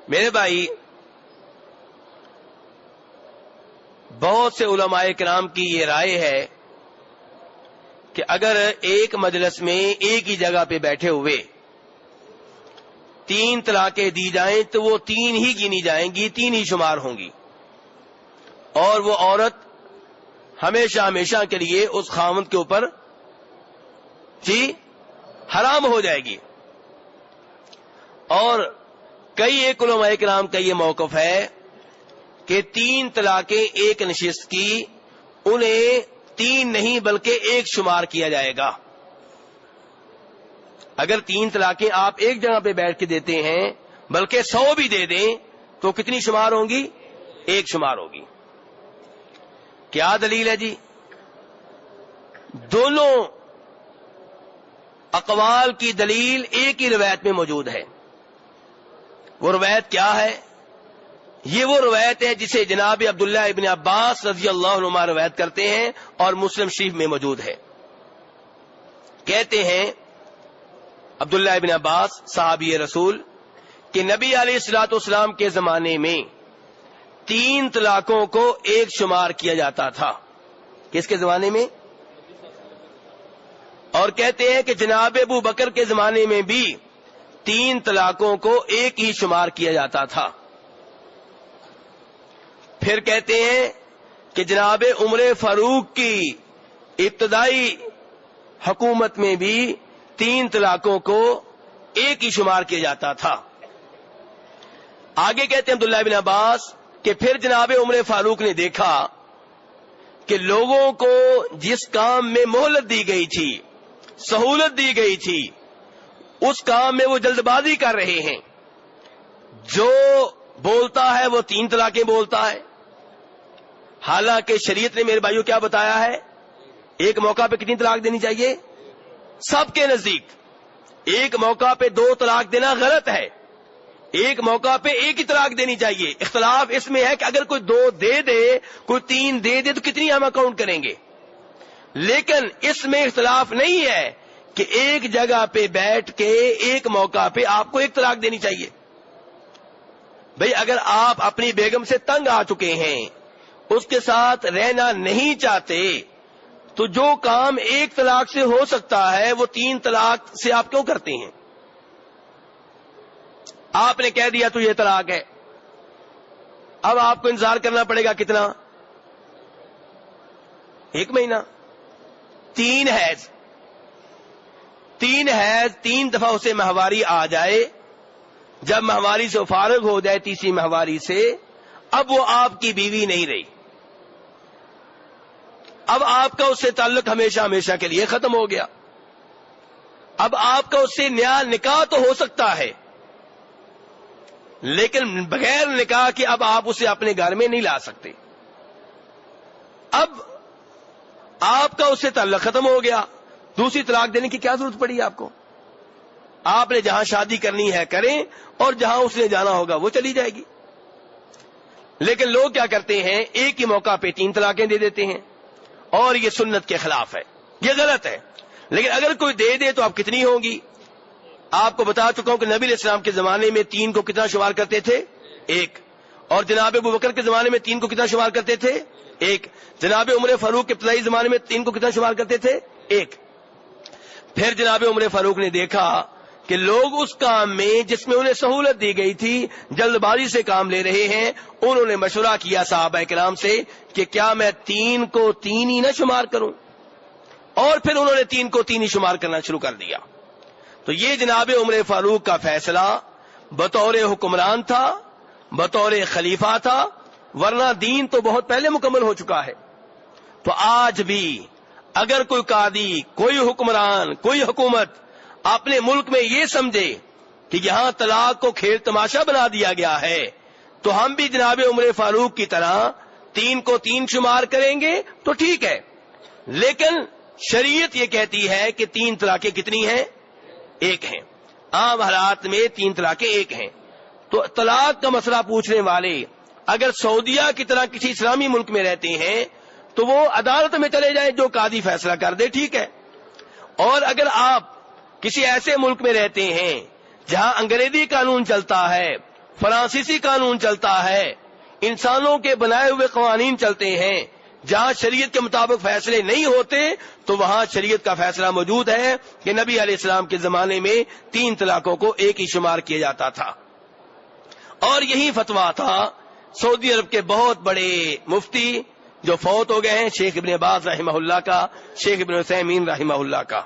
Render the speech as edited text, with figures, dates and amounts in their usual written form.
میرے بھائی، بہت سے علماء کرام کی یہ رائے ہے کہ اگر ایک مجلس میں ایک ہی جگہ پہ بیٹھے ہوئے 3 طلاقیں دی جائیں تو وہ 3 ہی گنی جائیں گی، 3 ہی شمار ہوں گی، اور وہ عورت ہمیشہ ہمیشہ کے لیے اس خاوند کے اوپر حرام ہو جائے گی۔ اور کئی ایک علماء کرام کا یہ موقف ہے کہ 3 طلاقیں ایک نشست کی، انہیں 3 نہیں بلکہ 1 شمار کیا جائے گا۔ اگر 3 طلاقیں آپ ایک جگہ پہ بیٹھ کے دیتے ہیں، بلکہ 100 بھی دے دیں، تو کتنی شمار ہوں گی؟ 1 شمار ہوگی۔ کیا دلیل ہے جی؟ دونوں اقوال کی دلیل ایک ہی روایت میں موجود ہے۔ وہ روایت کیا ہے؟ یہ وہ روایت ہے جسے جناب عبداللہ ابن عباس رضی اللہ عنہما روایت کرتے ہیں اور مسلم شریف میں موجود ہے۔ کہتے ہیں عبداللہ ابن عباس صحابی رسول کہ نبی علیہ الصلوۃ والسلام کے زمانے میں 3 طلاقوں کو 1 شمار کیا جاتا تھا۔ کس کے زمانے میں؟ اور کہتے ہیں کہ جناب ابو بکر کے زمانے میں بھی 3 طلاقوں کو 1 ہی شمار کیا جاتا تھا۔ پھر کہتے ہیں کہ جناب عمر فاروق کی ابتدائی حکومت میں بھی 3 طلاقوں کو 1 ہی شمار کیا جاتا تھا۔ آگے کہتے ہیں عبداللہ بن عباس کہ پھر جناب عمر فاروق نے دیکھا کہ لوگوں کو جس کام میں مہلت دی گئی تھی، سہولت دی گئی تھی، اس کام میں وہ جلد بازی کر رہے ہیں۔ جو بولتا ہے وہ 3 طلاقیں بولتا ہے، حالانکہ شریعت نے میرے بھائیوں کیا بتایا ہے؟ ایک موقع پہ کتنی طلاق دینی چاہیے؟ سب کے نزدیک ایک موقع پہ 2 طلاق دینا غلط ہے، ایک موقع پہ 1 ہی طلاق دینی چاہیے۔ اختلاف اس میں ہے کہ اگر کوئی 2 دے دے، کوئی 3 دے دے، تو کتنی ہم اکاؤنٹ کریں گے؟ لیکن اس میں اختلاف نہیں ہے کہ ایک جگہ پہ بیٹھ کے ایک موقع پہ آپ کو 1 طلاق دینی چاہیے۔ بھئی اگر آپ اپنی بیگم سے تنگ آ چکے ہیں، اس کے ساتھ رہنا نہیں چاہتے، تو جو کام 1 طلاق سے ہو سکتا ہے وہ 3 طلاق سے آپ کیوں کرتے ہیں؟ آپ نے کہہ دیا تو یہ طلاق ہے، اب آپ کو انتظار کرنا پڑے گا کتنا؟ 1 مہینہ۔ 3 حیض 3 دفعہ اسے ماہواری آ جائے، جب ماہواری سے فارغ ہو جائے، تیسری ماہواری سے، اب وہ آپ کی بیوی نہیں رہی، اب آپ کا اس سے تعلق ہمیشہ ہمیشہ کے لیے ختم ہو گیا۔ اب آپ کا اس سے نیا نکاح تو ہو سکتا ہے، لیکن بغیر نکاح کے اب آپ اسے اپنے گھر میں نہیں لا سکتے۔ اب آپ کا اس سے تعلق ختم ہو گیا، دوسری طلاق دینے کی کیا ضرورت پڑی آپ کو؟ آپ نے جہاں شادی کرنی ہے کریں، اور جہاں اس نے جانا ہوگا وہ چلی جائے گی۔ لیکن لوگ کیا کرتے ہیں؟ ایک ہی موقع پہ 3 طلاقیں دے دیتے ہیں، اور یہ سنت کے خلاف ہے، یہ غلط ہے۔ لیکن اگر کوئی دے دے تو اب کتنی ہوں گی؟ آپ کو بتا چکا ہوں کہ نبی علیہ السلام کے زمانے میں 3 کو کتنا شمار کرتے تھے؟ 1۔ اور جناب ابو بکر کے زمانے میں 3 کو کتنا شمار کرتے تھے؟ 1۔ جناب عمر فاروق کے ابتدائی زمانے میں 3 کو کتنا شمار کرتے تھے؟ 1۔ پھر جناب عمر فاروق نے دیکھا کہ لوگ اس کام میں جس میں انہیں سہولت دی گئی تھی جلد بازی سے کام لے رہے ہیں، انہوں نے مشورہ کیا صحابہ کرام سے کہ کیا میں 3 کو 3 ہی نہ شمار کروں؟ اور پھر انہوں نے 3 کو 3 ہی شمار کرنا شروع کر دیا۔ تو یہ جناب عمر فاروق کا فیصلہ بطور حکمران تھا، بطور خلیفہ تھا، ورنہ دین تو بہت پہلے مکمل ہو چکا ہے۔ تو آج بھی اگر کوئی قاضی، کوئی حکمران، کوئی حکومت اپنے ملک میں یہ سمجھے کہ یہاں طلاق کو کھیل تماشا بنا دیا گیا ہے، تو ہم بھی جناب عمر فاروق کی طرح 3 کو 3 شمار کریں گے تو ٹھیک ہے۔ لیکن شریعت یہ کہتی ہے کہ 3 طلاقیں کتنی ہیں؟ 1 ہیں۔ عام حالات میں 3 طلاقیں 1 ہیں۔ تو طلاق کا مسئلہ پوچھنے والے اگر سعودیہ کی طرح کسی اسلامی ملک میں رہتے ہیں تو وہ عدالت میں چلے جائیں، جو قاضی فیصلہ کر دے ٹھیک ہے۔ اور اگر آپ کسی ایسے ملک میں رہتے ہیں جہاں انگریزی قانون چلتا ہے، فرانسیسی قانون چلتا ہے، انسانوں کے بنائے ہوئے قوانین چلتے ہیں، جہاں شریعت کے مطابق فیصلے نہیں ہوتے تو وہاں شریعت کا فیصلہ موجود ہے کہ نبی علیہ السلام کے زمانے میں 3 طلاقوں کو ایک ہی شمار کیا جاتا تھا۔ اور یہی فتویٰ تھا سعودی عرب کے بہت بڑے مفتی جو فوت ہو گئے ہیں، شیخ ابن باز رحمہ اللہ کا، شیخ ابن عثیمین رحمہ اللہ کا۔